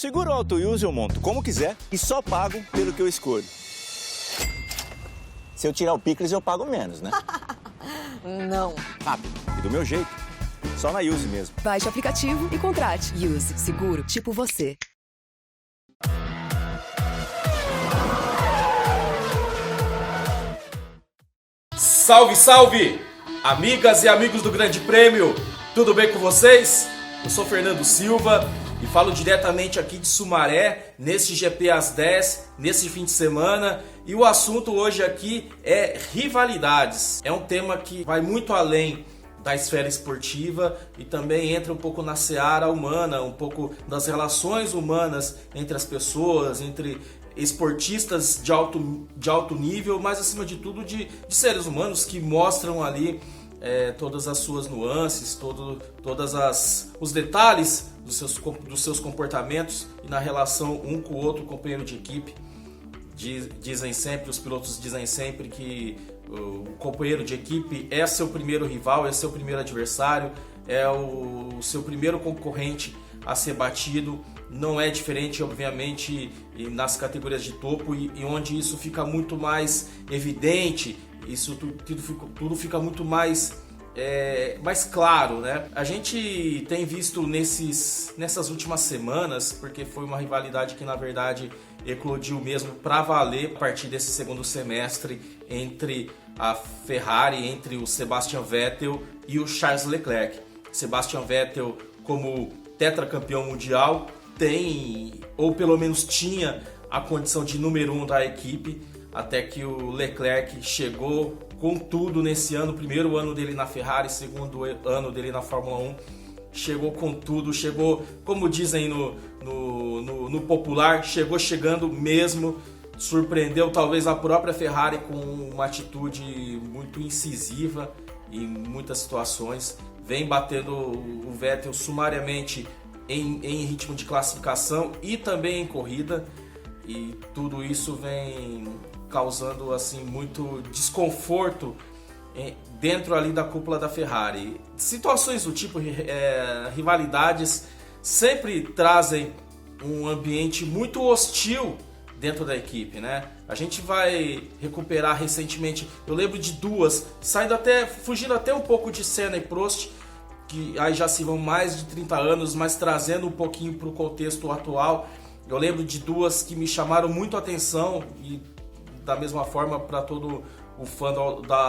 Seguro Auto Use eu monto como quiser e só pago pelo que eu escolho. Se eu tirar o picles, eu pago menos, né? Não. Rápido e do meu jeito. Só na Use mesmo. Baixe o aplicativo e contrate. Use. Seguro tipo você. Salve, salve! Amigas e amigos do Grande Prêmio, tudo bem com vocês? Eu sou Fernando Silva e falo diretamente aqui de Sumaré, nesse GP às 10, nesse fim de semana. E o assunto hoje aqui é rivalidades. É um tema que vai muito além da esfera esportiva e também entra um pouco na seara humana, um pouco das relações humanas entre as pessoas, entre esportistas de alto nível, mas acima de tudo de seres humanos que mostram ali todas as suas nuances, os detalhes dos seus comportamentos e na relação um com o outro, companheiro de equipe. Os pilotos dizem sempre que o companheiro de equipe é seu primeiro rival, é seu primeiro adversário, é o seu primeiro concorrente a ser batido. Não é diferente, obviamente, nas categorias de topo e onde isso fica muito mais evidente, isso tudo fica muito mais claro, né? A gente tem visto nessas últimas semanas, porque foi uma rivalidade que na verdade eclodiu mesmo para valer a partir desse segundo semestre entre a Ferrari, entre o Sebastian Vettel e o Charles Leclerc. Sebastian Vettel, como tetracampeão mundial, tem, ou pelo menos tinha, a condição de número 1 da equipe, até que o Leclerc chegou com tudo nesse ano, primeiro ano dele na Ferrari, segundo ano dele na Fórmula 1, chegou com tudo, chegou, como dizem no popular, chegou chegando mesmo, surpreendeu talvez a própria Ferrari com uma atitude muito incisiva em muitas situações, vem batendo o Vettel sumariamente em ritmo de classificação e também em corrida, e tudo isso vem causando assim muito desconforto dentro ali da cúpula da Ferrari. Situações do tipo rivalidades sempre trazem um ambiente muito hostil dentro da equipe, né? A gente vai recuperar recentemente, eu lembro de duas, fugindo até um pouco de Senna e Prost, que aí já se vão mais de 30 anos, mas trazendo um pouquinho para o contexto atual. Eu lembro de duas que me chamaram muito a atenção e da mesma forma para todo o fã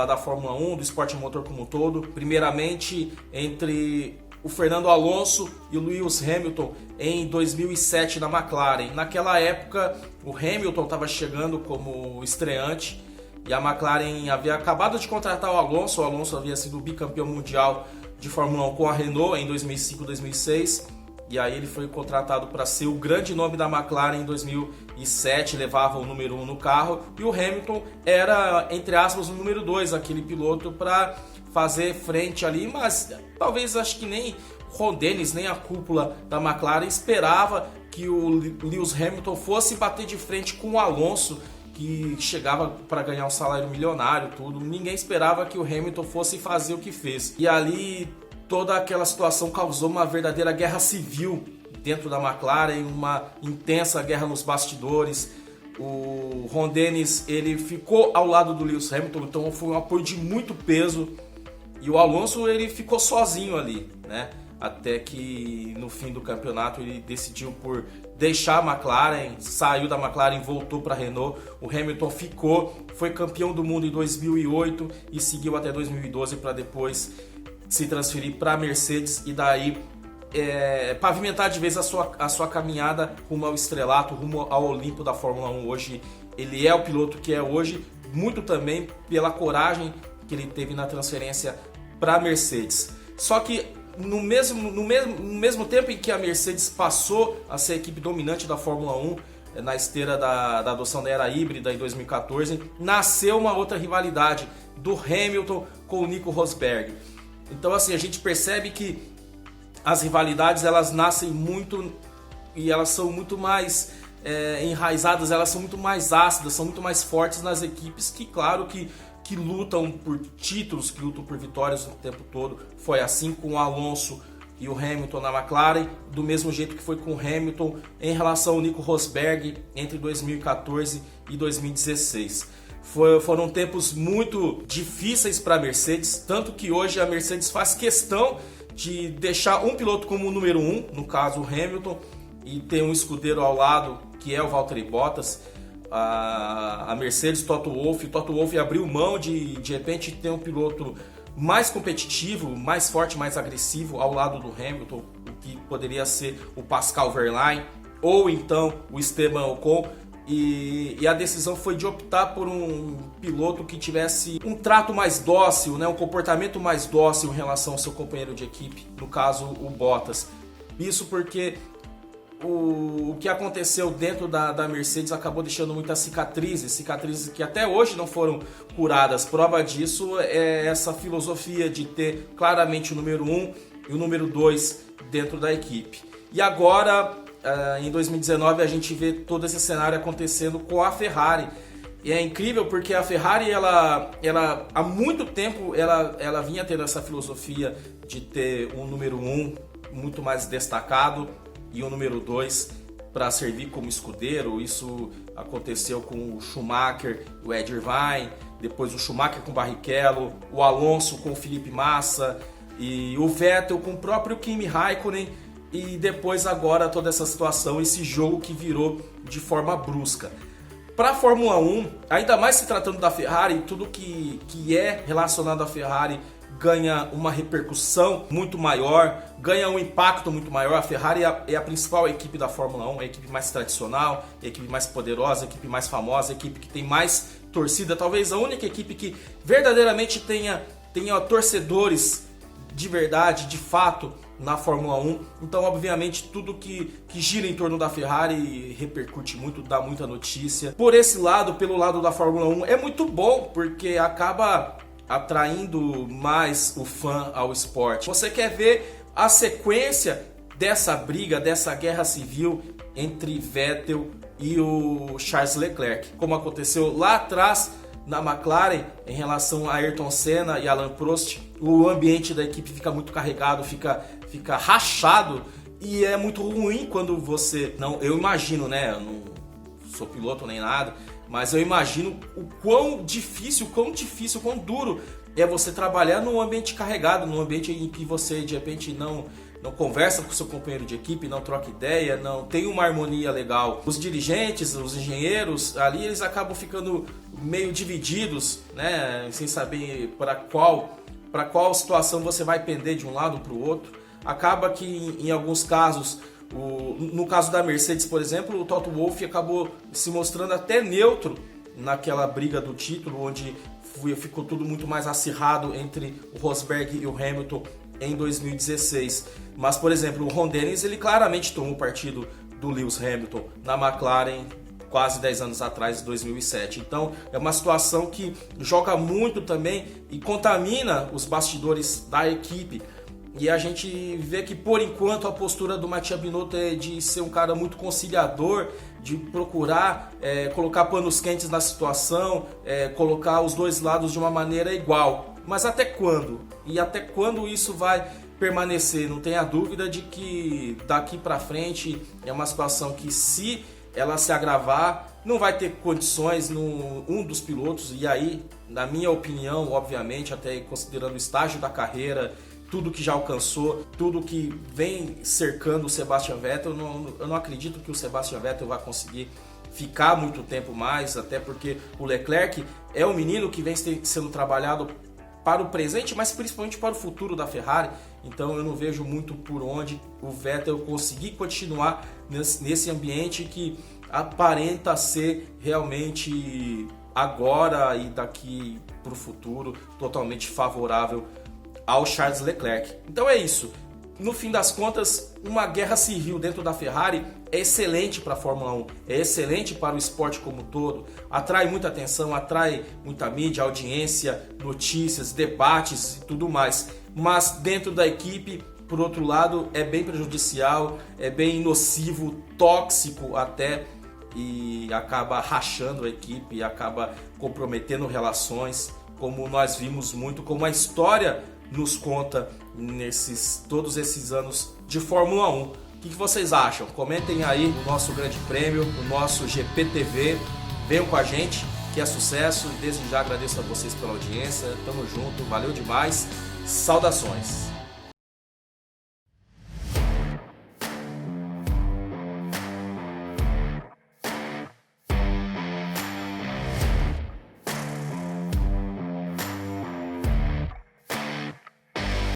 da Fórmula 1, do esporte motor como um todo. Primeiramente, entre o Fernando Alonso e o Lewis Hamilton em 2007 na McLaren. Naquela época, o Hamilton estava chegando como estreante e a McLaren havia acabado de contratar o Alonso. O Alonso havia sido bicampeão mundial de Fórmula 1 com a Renault em 2005 e 2006. E aí ele foi contratado para ser o grande nome da McLaren em 2007, levava o número 1 no carro. E o Hamilton era, entre aspas, o número 2, aquele piloto para fazer frente ali. Mas talvez acho que nem Ron Dennis, nem a cúpula da McLaren esperava que o Lewis Hamilton fosse bater de frente com o Alonso, que chegava para ganhar um salário milionário, tudo. Ninguém esperava que o Hamilton fosse fazer o que fez. E ali toda aquela situação causou uma verdadeira guerra civil dentro da McLaren, uma intensa guerra nos bastidores. O Ron Dennis, ele ficou ao lado do Lewis Hamilton, então foi um apoio de muito peso. E o Alonso, ele ficou sozinho ali, né? Até que no fim do campeonato ele decidiu por deixar a McLaren, saiu da McLaren, voltou para a Renault. O Hamilton ficou, foi campeão do mundo em 2008 e seguiu até 2012 para depois se transferir para a Mercedes e daí pavimentar de vez a sua caminhada rumo ao estrelato, rumo ao Olimpo da Fórmula 1. Hoje ele é o piloto que é hoje, muito também pela coragem que ele teve na transferência para a Mercedes. Só que no mesmo tempo em que a Mercedes passou a ser a equipe dominante da Fórmula 1, na esteira da adoção da era híbrida em 2014, nasceu uma outra rivalidade do Hamilton com o Nico Rosberg. Então assim, a gente percebe que as rivalidades elas nascem muito e elas são muito mais enraizadas, elas são muito mais ácidas, são muito mais fortes nas equipes que, claro, que lutam por títulos, que lutam por vitórias o tempo todo. Foi assim com o Alonso e o Hamilton na McLaren, do mesmo jeito que foi com o Hamilton em relação ao Nico Rosberg entre 2014 e 2016. Foram tempos muito difíceis para a Mercedes, tanto que hoje a Mercedes faz questão de deixar um piloto como o número 1, no caso o Hamilton, e ter um escudeiro ao lado, que é o Valtteri Bottas. A Mercedes, Toto Wolff abriu mão de repente ter um piloto mais competitivo, mais forte, mais agressivo ao lado do Hamilton, o que poderia ser o Pascal Wehrlein ou então o Esteban Ocon, e a decisão foi de optar por um piloto que tivesse um trato mais dócil, né, um comportamento mais dócil em relação ao seu companheiro de equipe, no caso o Bottas. Isso porque o que aconteceu dentro da Mercedes acabou deixando muitas cicatrizes que até hoje não foram curadas. Prova disso é essa filosofia de ter claramente o número 1 e o número 2 dentro da equipe. E agora, em 2019, a gente vê todo esse cenário acontecendo com a Ferrari. E é incrível porque a Ferrari, ela há muito tempo, ela vinha tendo essa filosofia de ter um número 1 muito mais destacado e o número 2 para servir como escudeiro. Isso aconteceu com o Schumacher, o Ed Irvine, depois o Schumacher com o Barrichello, o Alonso com o Felipe Massa e o Vettel com o próprio Kimi Raikkonen, e depois agora toda essa situação, esse jogo que virou de forma brusca. Para a Fórmula 1, ainda mais se tratando da Ferrari, tudo que é relacionado à Ferrari ganha uma repercussão muito maior, ganha um impacto muito maior. A Ferrari é a principal equipe da Fórmula 1, a equipe mais tradicional, a equipe mais poderosa, a equipe mais famosa, a equipe que tem mais torcida, talvez a única equipe que verdadeiramente tenha torcedores de verdade, de fato, na Fórmula 1. Então, obviamente, tudo que gira em torno da Ferrari repercute muito, dá muita notícia. Por esse lado, pelo lado da Fórmula 1, é muito bom, porque acaba atraindo mais o fã ao esporte. Você quer ver a sequência dessa briga, dessa guerra civil entre Vettel e o Charles Leclerc, como aconteceu lá atrás na McLaren em relação a Ayrton Senna e Alain Prost. O ambiente da equipe fica muito carregado, fica rachado, e é muito ruim quando você eu imagino, né, eu não sou piloto nem nada, mas eu imagino o quão difícil, quão duro é você trabalhar num ambiente carregado, num ambiente em que você de repente não conversa com seu companheiro de equipe, não troca ideia, não tem uma harmonia legal. Os dirigentes, os engenheiros, ali eles acabam ficando meio divididos, né, sem saber para qual situação você vai pender de um lado para o outro. Acaba que em alguns casos, no caso da Mercedes, por exemplo, o Toto Wolff acabou se mostrando até neutro naquela briga do título, onde ficou tudo muito mais acirrado entre o Rosberg e o Hamilton em 2016. Mas, por exemplo, o Ron Dennis, ele claramente tomou partido do Lewis Hamilton na McLaren quase 10 anos atrás, em 2007. Então, é uma situação que joga muito também e contamina os bastidores da equipe. E a gente vê que, por enquanto, a postura do Mattia Binotto é de ser um cara muito conciliador, de procurar colocar panos quentes na situação, colocar os dois lados de uma maneira igual. Mas até quando? E até quando isso vai permanecer? Não tenha dúvida de que daqui para frente é uma situação que, se ela se agravar, não vai ter condições um dos pilotos. E aí, na minha opinião, obviamente, até considerando o estágio da carreira, tudo que já alcançou, tudo que vem cercando o Sebastian Vettel, eu não acredito que o Sebastian Vettel vai conseguir ficar muito tempo mais, até porque o Leclerc é um menino que vem sendo trabalhado para o presente, mas principalmente para o futuro da Ferrari. Então eu não vejo muito por onde o Vettel conseguir continuar nesse ambiente que aparenta ser realmente agora e daqui para o futuro totalmente favorável ao Charles Leclerc. Então é isso. No fim das contas, uma guerra civil dentro da Ferrari é excelente para a Fórmula 1, é excelente para o esporte como um todo, atrai muita atenção, atrai muita mídia, audiência, notícias, debates e tudo mais. Mas dentro da equipe, por outro lado, é bem prejudicial, é bem nocivo, tóxico até, e acaba rachando a equipe, acaba comprometendo relações, como nós vimos muito, como a história nos conta todos esses anos de Fórmula 1. O que vocês acham? Comentem aí no nosso Grande Prêmio, no nosso GPTV. Venham com a gente, que é sucesso. Desde já agradeço a vocês pela audiência. Tamo junto, valeu demais. Saudações!